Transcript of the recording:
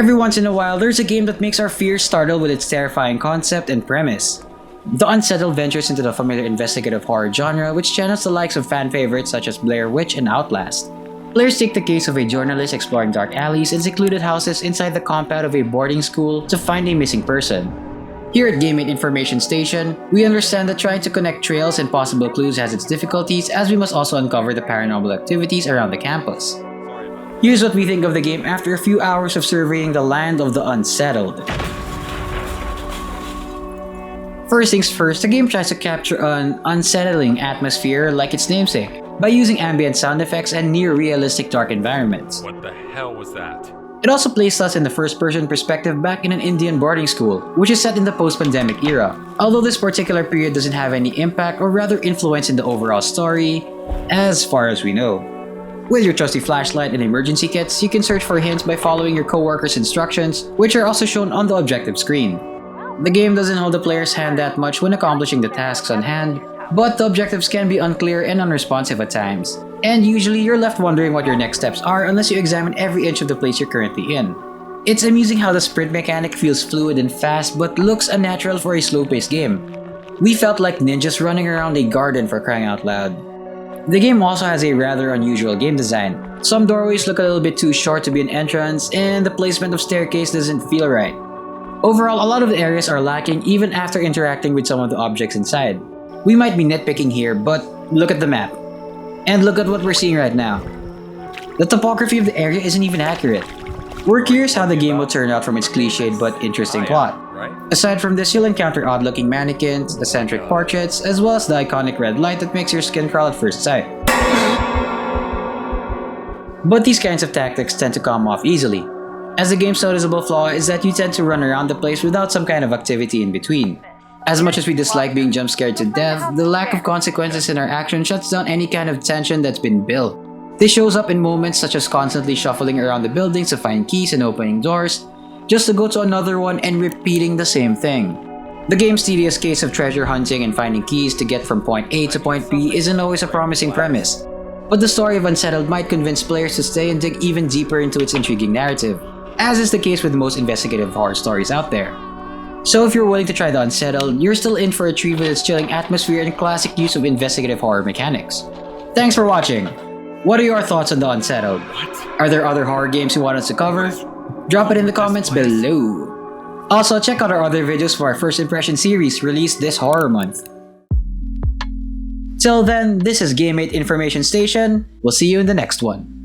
Every once in a while, there's a game that makes our fears startle with its terrifying concept and premise. The Unsettled ventures into the familiar investigative horror genre, which channels the likes of fan favorites such as Blair Witch and Outlast. Players take the case of a journalist exploring dark alleys and secluded houses inside the compound of a boarding school to find a missing person. Here at Game8 Information Station, we understand that trying to connect trails and possible clues has its difficulties, as we must also uncover the paranormal activities around the campus. Here's what we think of the game after a few hours of surveying the land of the Unsettled. First things first, the game tries to capture an unsettling atmosphere like its namesake, by using ambient sound effects and near-realistic dark environments. What the hell was that? It also placed us in the first-person perspective back in an Indian boarding school, which is set in the post-pandemic era. Although this particular period doesn't have any impact or rather influence in the overall story, as far as we know. With your trusty flashlight and emergency kits, you can search for hints by following your co-workers' instructions, which are also shown on the objective screen. The game doesn't hold the player's hand that much when accomplishing the tasks on hand, but the objectives can be unclear and unresponsive at times. And usually you're left wondering what your next steps are unless you examine every inch of the place you're currently in. It's amusing how the sprint mechanic feels fluid and fast but looks unnatural for a slow-paced game. We felt like ninjas running around a garden, for crying out loud. The game also has a rather unusual game design. Some doorways look a little bit too short to be an entrance, and the placement of staircase doesn't feel right. Overall, a lot of the areas are lacking even after interacting with some of the objects inside. We might be nitpicking here, but look at the map. And look at what we're seeing right now. The topography of the area isn't even accurate. We're curious how the game will turn out from its cliched but interesting plot. Aside from this, you'll encounter odd-looking mannequins, eccentric portraits, as well as the iconic red light that makes your skin crawl at first sight. But these kinds of tactics tend to come off easily, as the game's noticeable flaw is that you tend to run around the place without some kind of activity in between. As much as we dislike being jump scared to death, the lack of consequences in our action shuts down any kind of tension that's been built. This shows up in moments such as constantly shuffling around the buildings to find keys and opening doors, just to go to another one and repeating the same thing. The game's tedious case of treasure hunting and finding keys to get from point A to point B isn't always a promising premise, but the story of Unsettled might convince players to stay and dig even deeper into its intriguing narrative, as is the case with most investigative horror stories out there. So if you're willing to try the Unsettled, you're still in for a treat with its chilling atmosphere and classic use of investigative horror mechanics. Thanks for watching! What are your thoughts on the Unsettled? Are there other horror games you want us to cover? Drop it in the comments below. Also, check out our other videos for our first impression series released this horror month. Till then, this is Game8 Information Station. We'll see you in the next one.